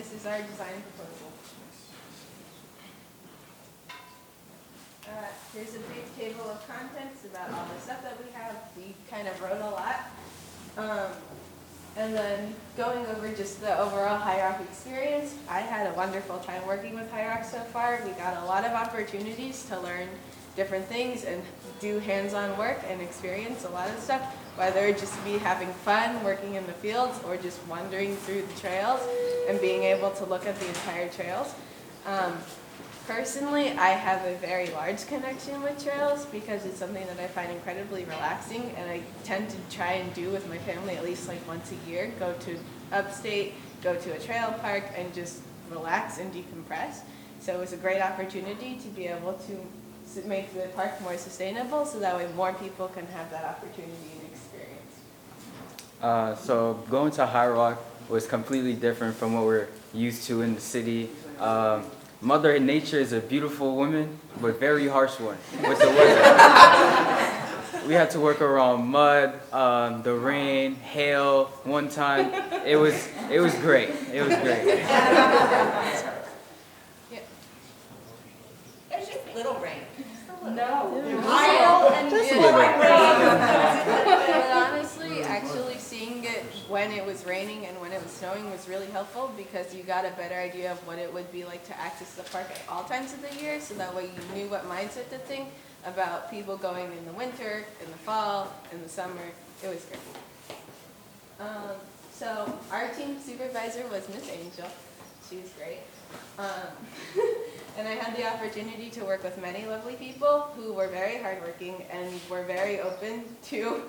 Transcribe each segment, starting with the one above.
this is our design proposal. Here's a brief table of contents about all the stuff that we have. We kind of wrote a lot. And then going over just the overall High Rock experience, I had a wonderful time working with High Rock so far. We got a lot of opportunities to learn different things and do hands-on work and experience a lot of stuff, whether it just be having fun working in the fields or just wandering through the trails and being able to look at the entire trails. Personally, I have a very large connection with trails because it's something that I find incredibly relaxing, and I tend to try and do with my family at least like once a year, go to upstate, go to a trail park, and just relax and decompress. So it was a great opportunity to be able to make the park more sustainable so that way more people can have that opportunity and experience. So going to High Rock was completely different from what we're used to in the city. Mother Nature is a beautiful woman, but very harsh one with the weather. We had to work around mud, the rain, hail. One time, it was great. It was great. There's just little rain. No. But honestly, actually seeing it when it was raining and when it was snowing was really helpful because you got a better idea of what it would be like to access the park at all times of the year, so that way you knew what mindset to think about people going in the winter, in the fall, in the summer. It was great. So our team supervisor was Miss Angel. She was great. And I had the opportunity to work with many lovely people who were very hardworking and were very open to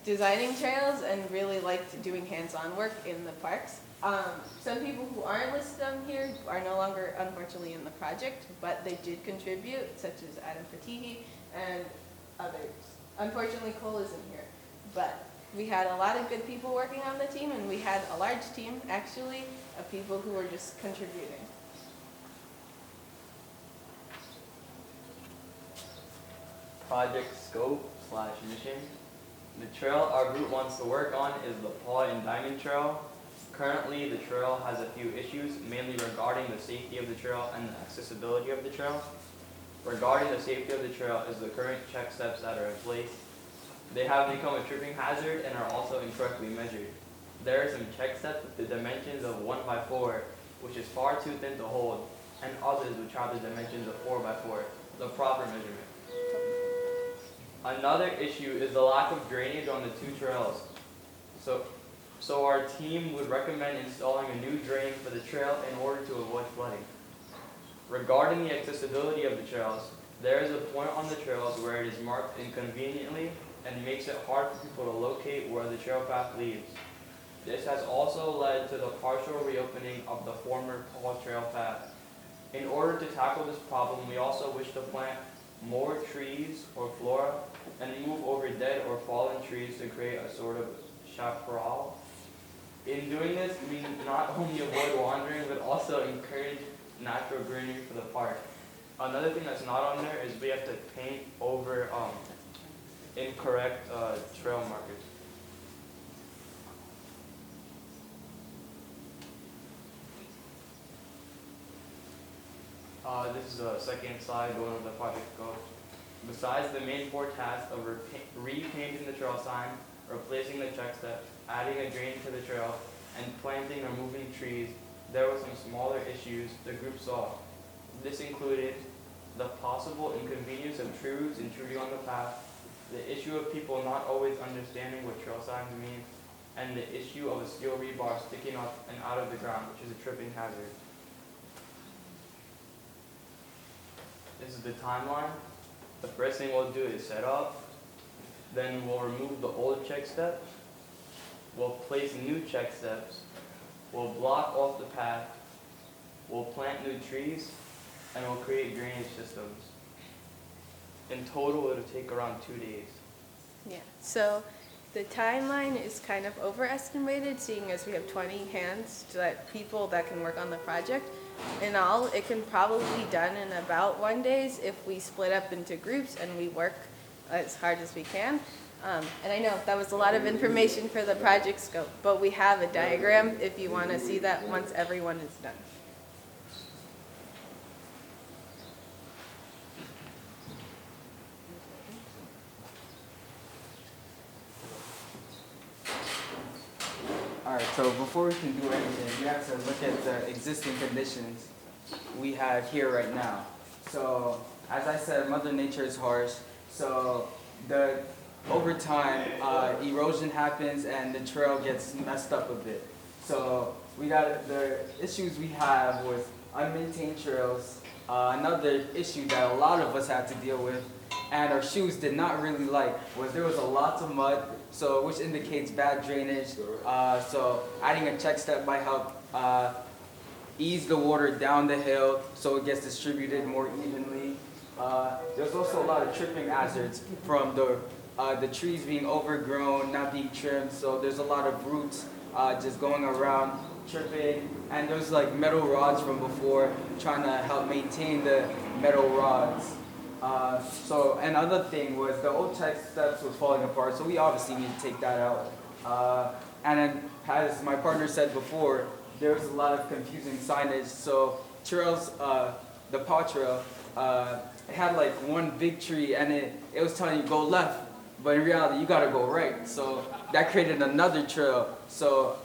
designing trails and really liked doing hands-on work in the parks. Some people who aren't listed on here are no longer, unfortunately, in the project, but they did contribute, such as Adam Fatihi and others. Unfortunately, Cole isn't here, but we had a lot of good people working on the team, and we had a large team, actually, of people who were just contributing. Project scope / mission. The trail our group wants to work on is the Paw and Diamond Trail. Currently, the trail has a few issues, mainly regarding the safety of the trail and the accessibility of the trail. Regarding the safety of the trail is the current check steps that are in place. They have become a tripping hazard and are also incorrectly measured. There are some check steps with the dimensions of 1x4, which is far too thin to hold, and others which have the dimensions of 4x4, the proper measurement. Another issue is the lack of drainage on the two trails. So our team would recommend installing a new drain for the trail in order to avoid flooding. Regarding the accessibility of the trails, there is a point on the trails where it is marked inconveniently and makes it hard for people to locate where the trail path leads. This has also led to the partial reopening of the former Paw Trail path. In order to tackle this problem, we also wish to plant more trees or flora and move over dead or fallen trees to create a sort of chaparral. In doing this, we not only avoid wandering, but also encourage natural greenery for the park. Another thing that's not on there is we have to paint over incorrect trail markers. This is the second slide going over the project scope. Besides the main four tasks of repainting the trail sign, replacing the check steps, adding a drain to the trail, and planting or moving trees, there were some smaller issues the group saw. This included the possible inconvenience of trees intruding on the path, the issue of people not always understanding what trail signs mean, and the issue of a steel rebar sticking up and out of the ground, which is a tripping hazard. This is the timeline. The first thing we'll do is set up, then we'll remove the old check steps, we'll place new check steps, we'll block off the path, we'll plant new trees, and we'll create drainage systems. In total, it'll take around 2 days. Yeah, so the timeline is kind of overestimated, seeing as we have 20 hands, people that can work on the project. In all, it can probably be done in about 1 day if we split up into groups and we work as hard as we can. And I know that was a lot of information for the project scope, but we have a diagram if you want to see that once everyone is done. All right, so before we can do anything, we have to look at the existing conditions we have here right now. So, as I said, Mother Nature is harsh. So, over time, erosion happens and the trail gets messed up a bit. So, the issues we have with unmaintained trails. Another issue that a lot of us had to deal with, and our shoes did not really like, was there was a lot of mud, so which indicates bad drainage. So adding a check step might help ease the water down the hill so it gets distributed more evenly. There's also a lot of tripping hazards from the trees being overgrown, not being trimmed, so there's a lot of roots just going around tripping, and there's like metal rods from before trying to help maintain the metal rods. So another thing was the old check steps was falling apart, so we obviously need to take that out. And then, as my partner said before, there was a lot of confusing signage. So trails, the paw trail, it had like one big tree, and it was telling you go left, but in reality you gotta go right. So that created another trail. So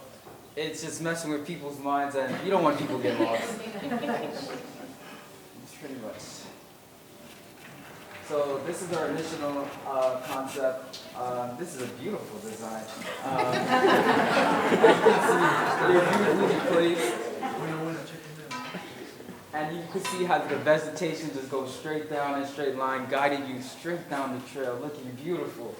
it's just messing with people's minds, and you don't want people to get lost. It's pretty much. So this is our initial concept. This is a beautiful design. As you can see, they're beautifully placed. And you can see how the vegetation just goes straight down in a straight line, guiding you straight down the trail, looking beautiful.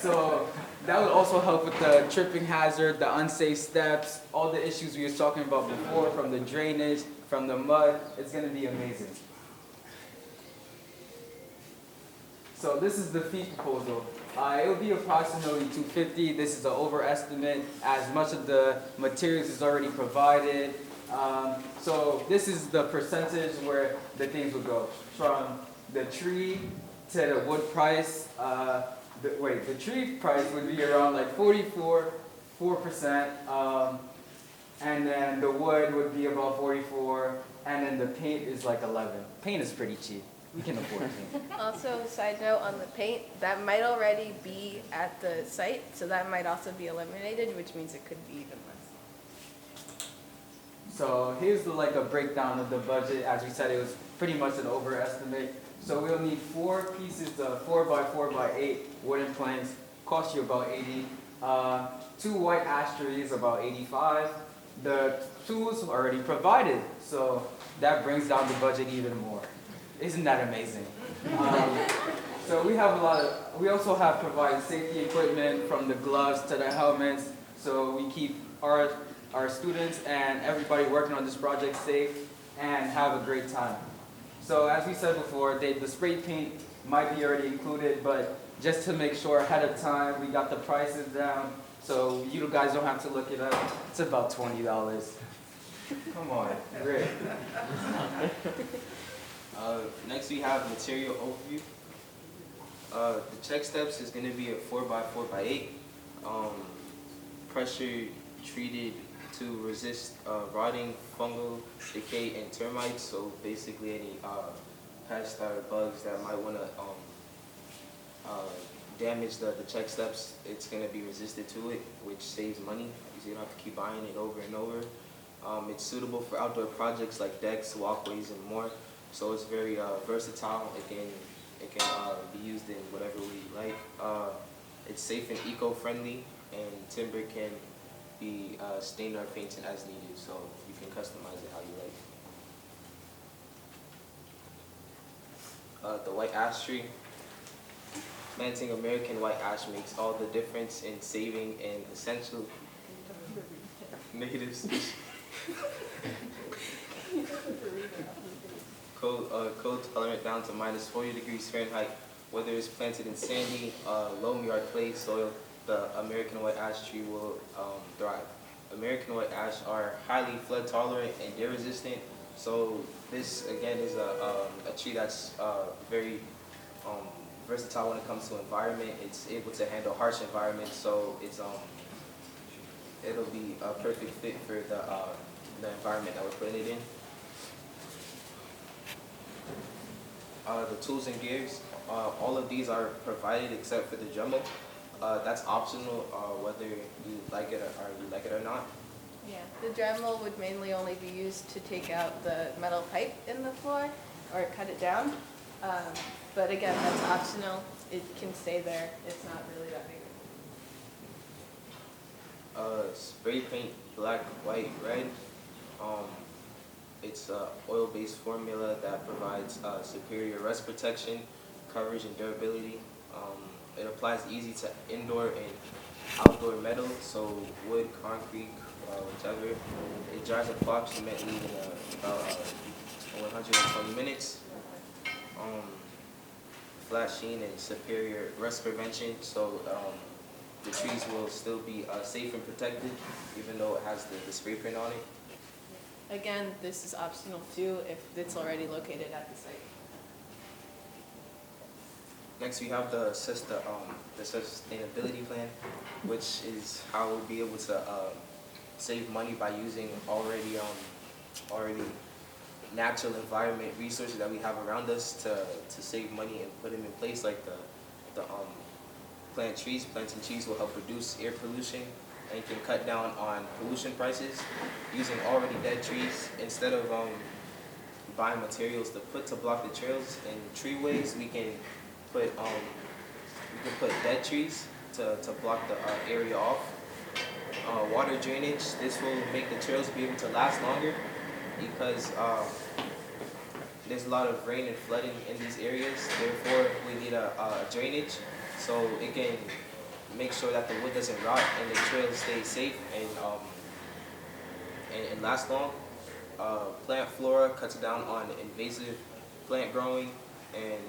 So that would also help with the tripping hazard, the unsafe steps, all the issues we were talking about before, from the drainage, from the mud. It's going to be amazing. So this is the fee proposal. It will be approximately $250. This is an overestimate, as much of the materials is already provided. So this is the percentage where the things will go. From the tree to the wood price, the tree price would be around like 4%, and then the wood would be about 44%, and then the paint is like 11%. Paint is pretty cheap. We can afford paint. Also, side note on the paint, that might already be at the site, so that might also be eliminated, which means it could be even less. So here's like a breakdown of the budget. As we said, it was pretty much an overestimate. So we'll need 4 pieces of 4x4x8 wooden planks, cost you about $80. 2 white ash trees, about $85. The tools are already provided, so that brings down the budget even more. Isn't that amazing? So we have we also have provided safety equipment, from the gloves to the helmets, so we keep our students and everybody working on this project safe and have a great time. So as we said before, the spray paint might be already included, but just to make sure ahead of time, we got the prices down, so you guys don't have to look it up. It's about $20. Come on, great. Next we have material overview. The check steps is going to be a 4x4x8, pressure treated to resist rotting, fungal decay, and termites. So basically any pests or bugs that might want to damage the check steps, it's going to be resistant to it, which saves money because you don't have to keep buying it over and over. It's suitable for outdoor projects like decks, walkways, and more. So it's very versatile. It can be used in whatever we like. It's safe and eco-friendly, and timber can be stained or painted as needed, so you can customize it how you like. The white ash tree. Planting American white ash makes all the difference in saving an essential native species. Cold tolerant down to -40 degrees Fahrenheit. Whether it's planted in sandy, loam yard clay soil, the American white ash tree will thrive. American white ash are highly flood tolerant and deer resistant. So this again is a tree that's very versatile when it comes to environment. It's able to handle harsh environments, so it'll be a perfect fit for the environment that we're putting it in. The tools and gears, all of these are provided except for the Dremel. That's optional, whether you like it or not. Yeah, the Dremel would mainly only be used to take out the metal pipe in the floor or cut it down. But again, that's optional. It can stay there. It's not really that big. Spray paint, black, white, red. It's an oil-based formula that provides superior rust protection, coverage, and durability. It applies easy to indoor and outdoor metal, so wood, concrete, whichever. It dries approximately in about 120 minutes. Flat sheen and superior rust prevention, so the trees will still be safe and protected, even though it has the spray print on it. Again, this is optional too if it's already located at the site. Next, we have the sustainability plan, which is how we'll be able to save money by using already natural environment resources that we have around us to save money and put them in place, like the planting trees will help reduce air pollution and can cut down on pollution prices. Using already dead trees instead of buying materials to block the trails and treeways, we can put dead trees to block the area off. Water drainage, this will make the trails be able to last longer because there's a lot of rain and flooding in these areas. Therefore, we need a drainage so it can make sure that the wood doesn't rot and the trails stay safe and last long. Plant Flora cuts down on invasive plant growing and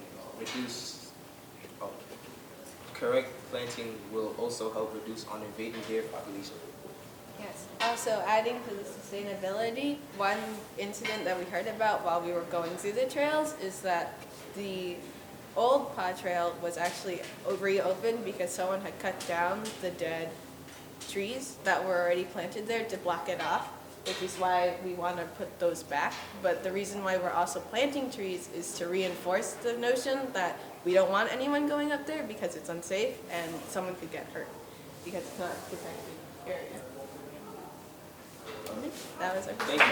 correct planting will also help reduce on invading deer population. Yes. Also, adding to the sustainability, one incident that we heard about while we were going through the trails is that the old paw trail was actually reopened because someone had cut down the dead trees that were already planted there to block it off, which is why we want to put those back. But the reason why we're also planting trees is to reinforce the notion that we don't want anyone going up there because it's unsafe and someone could get hurt because it's not a protected area. That was our Thank you.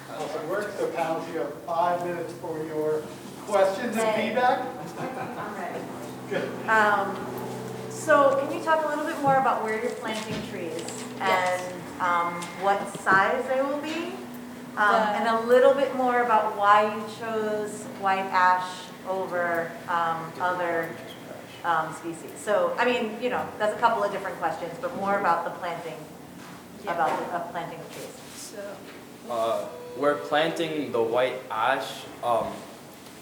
So it works, so panels, you have 5 minutes for your questions and feedback. I'm ready. Good. So can you talk a little bit more about where you're planting trees and what size they will be? And a little bit more about why you chose white ash over other species. So, I mean, you know, that's a couple of different questions, but more about the planting, planting of trees. So, We're planting the white ash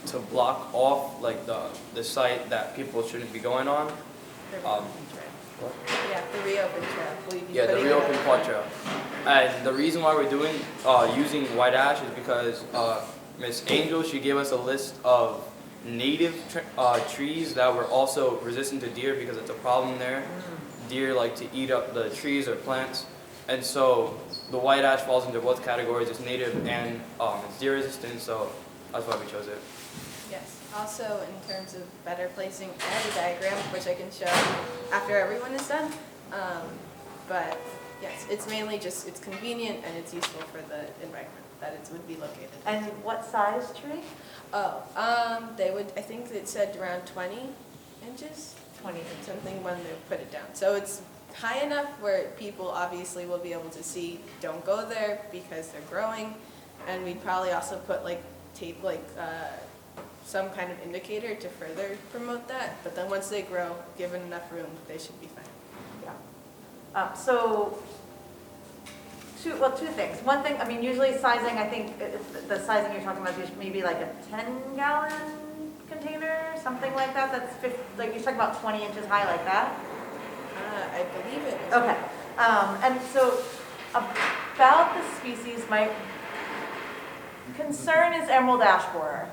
to block off like the site that people shouldn't be going on. the reopened trail. Yeah, the reopened trail. Will you be Yeah, the putting it reopened on? paw trail. And the reason why we're doing using white ash is because Miss Angel, she gave us a list of native trees that were also resistant to deer because it's a problem there. Deer like to eat up the trees or plants, and so the white ash falls into both categories. It's native and it's deer resistant, so that's why we chose it. Yes. Also, in terms of better placing, I have a diagram which I can show after everyone is done. But yes, it's mainly just it's convenient and it's useful for the environment that it would be located. And what size tree? Oh, they would. I think it said around 20 inches. 20 inches. Something when they put it down. So it's high enough where people obviously will be able to see. Don't go there because they're growing, and we'd probably also put like tape, like some kind of indicator to further promote that. But then once they grow, given enough room, they should be fine. Yeah. So, two things. One thing, I mean, usually sizing, I think the sizing you're talking about is maybe like a 10-gallon container, something like that. That's like you're talking about 20 inches high, like that. I believe it. Okay. And so about the species, my concern is emerald ash borer.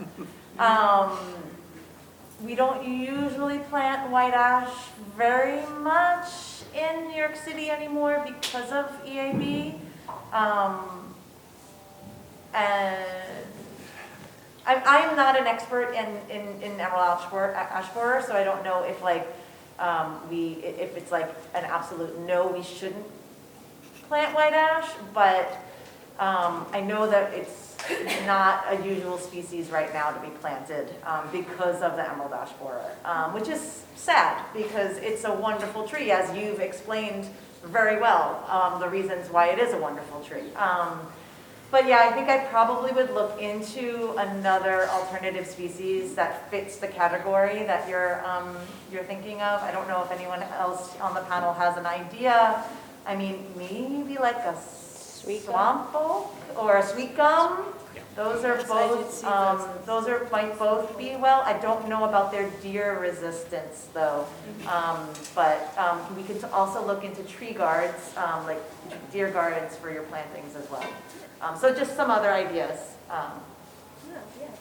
We don't usually plant white ash very much in New York City anymore because of EAB. And I'm not an expert in emerald ash borer, so I don't know if like if it's like an absolute no, we shouldn't plant white ash, but I know that it's not a usual species right now to be planted because of the emerald ash borer, which is sad because it's a wonderful tree, as you've explained very well, the reasons why it is a wonderful tree. But yeah, I think I probably would look into another alternative species that fits the category that you're thinking of. I don't know if anyone else on the panel has an idea. I mean, maybe like a swamp oak or a sweet gum. Those are both, might both be well. I don't know about their deer resistance though. But we could also look into tree guards, like deer gardens for your plantings as well. So just some other ideas.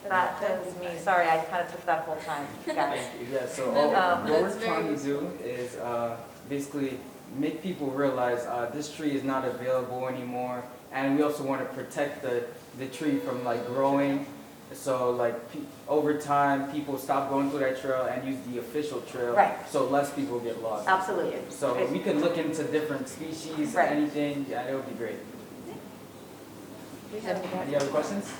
That was me. Sorry, I kind of took that whole time. Guys. Yeah, so what we're trying to do is basically make people realize this tree is not available anymore, and we also want to protect the tree from like growing. So like over time, people stop going through that trail and use the official trail, Right. so less people get lost. Absolutely. So Okay. we could look into different species, Right. anything. Yeah, it would be great. Any other questions?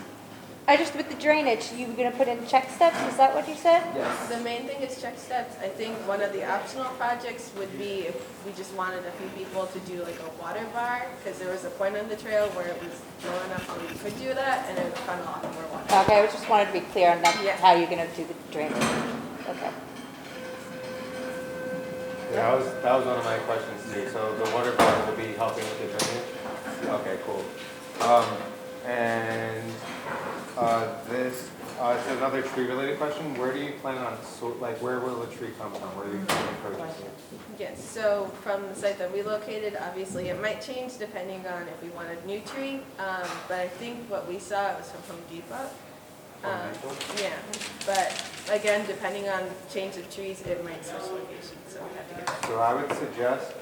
Just with the drainage, you were gonna put in check steps, is that what you said? Yes. The main thing is check steps. I think one of the optional projects would be if we just wanted a few people to do like a water bar, because there was a point on the trail where it was low enough where we could do that, and it would funnel off more water. Okay, I just wanted to be clear on that, Yeah. how you're gonna do the drainage. Okay. Yeah, that was one of my questions too. So the water bar will be helping with the drainage? Okay, cool. And this, it's another tree-related question. Where do you plan on, where will the tree come from? Where are you planning on purchasing it? Yes, so from the site that we located, obviously it might change depending on if we want a new tree, but I think what we saw, it was from Home Depot. Home Depot? Yeah, but again, depending on change of trees, it might switch locations, so we have to get back. So I would suggest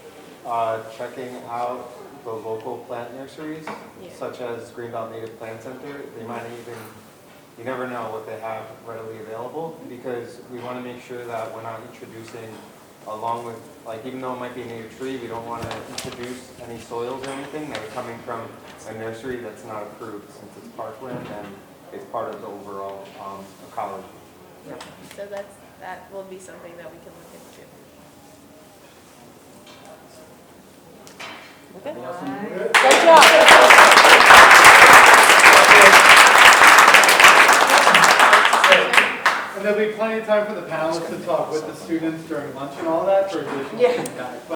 checking out the local plant nurseries, Yeah. such as Greenbelt Native Plant Center. They might even, you never know what they have readily available, because we want to make sure that we're not introducing, along with, like, even though it might be a native tree, we don't want to introduce any soils or anything that are coming from a nursery that's not approved, since it's parkland and it's part of the overall ecology. So that will be something that we can look into. Okay. Anything else from you? Good job. And there'll be plenty of time for the panelists to talk with the students during lunch and all that for additional Yeah. feedback.